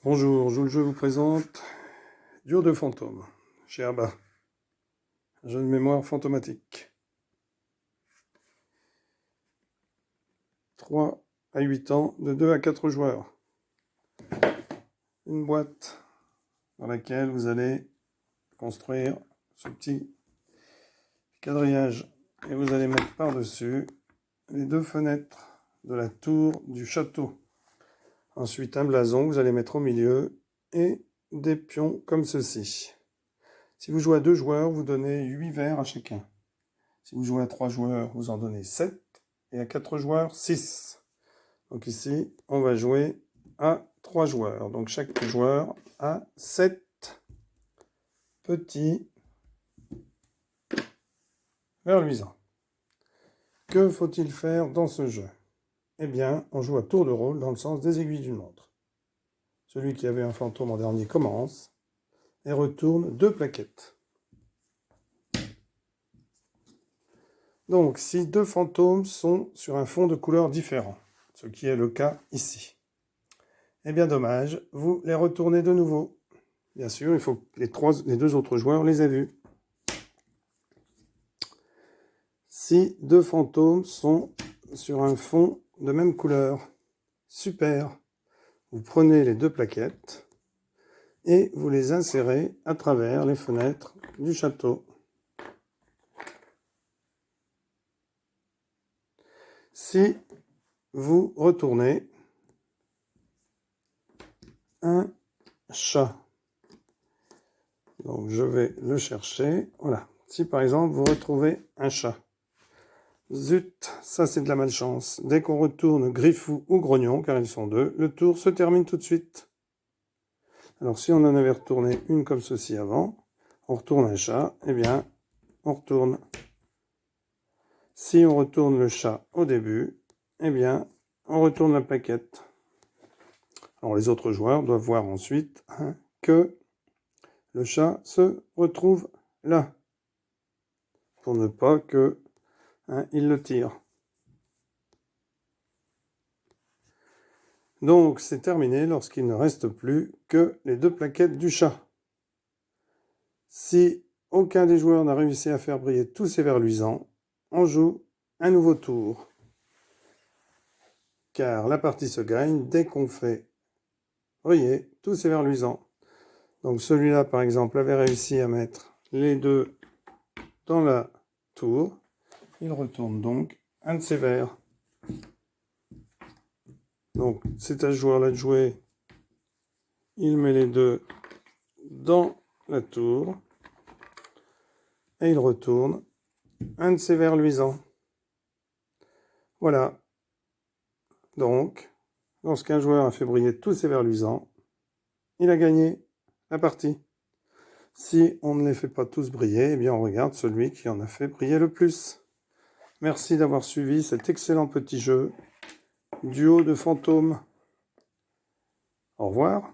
Bonjour, je vous présente Duo de fantômes, chez Abba, un jeu de mémoire fantomatique. 3 à 8 ans, de 2 à 4 joueurs. Une boîte dans laquelle vous allez construire ce petit quadrillage et vous allez mettre par-dessus les 2 fenêtres de la tour du château. Ensuite, un blason que vous allez mettre au milieu et des pions comme ceci. Si vous jouez à 2 joueurs, vous donnez 8 verres à chacun. Si vous jouez à 3 joueurs, vous en donnez 7. Et à 4 joueurs, 6. Donc ici, on va jouer à 3 joueurs. Donc chaque joueur a 7 petits verres luisants. Que faut-il faire dans ce jeu? Eh bien, on joue à tour de rôle dans le sens des aiguilles d'une montre. Celui qui avait un fantôme en dernier commence et retourne 2 plaquettes. Donc, si 2 fantômes sont sur un fond de couleur différent, ce qui est le cas ici, eh bien dommage, vous les retournez de nouveau. Bien sûr, il faut que les 2 autres joueurs les aient vus. Si 2 fantômes sont sur un fond de même couleur, super. Vous prenez les 2 plaquettes et vous les insérez à travers les fenêtres du château. Si vous retournez un chat, donc je vais le chercher, voilà. Si par exemple vous retrouvez un chat, zut, ça c'est de la malchance. Dès qu'on retourne Griffou ou Grognon, car ils sont 2, le tour se termine tout de suite. Alors si on en avait retourné une comme ceci avant, on retourne un chat, eh bien on retourne. Si on retourne le chat au début, eh bien on retourne la plaquette. Alors les autres joueurs doivent voir ensuite que le chat se retrouve là, pour ne pas que il le tire. Donc c'est terminé lorsqu'il ne reste plus que les 2 plaquettes du chat. Si aucun des joueurs n'a réussi à faire briller tous ses verres luisants, on joue un nouveau tour. Car la partie se gagne dès qu'on fait briller tous ses verres luisants. Donc celui-là par exemple avait réussi à mettre les 2 dans la tour. Il retourne donc un de ses verres. Donc c'est à ce joueur-là de jouer. Il met les 2 dans la tour et il retourne un de ses verres luisants. Voilà. Donc, lorsqu'un joueur a fait briller tous ses verres luisants, il a gagné la partie. Si on ne les fait pas tous briller, eh bien on regarde celui qui en a fait briller le plus. Merci d'avoir suivi cet excellent petit jeu, Duo de fantômes. Au revoir.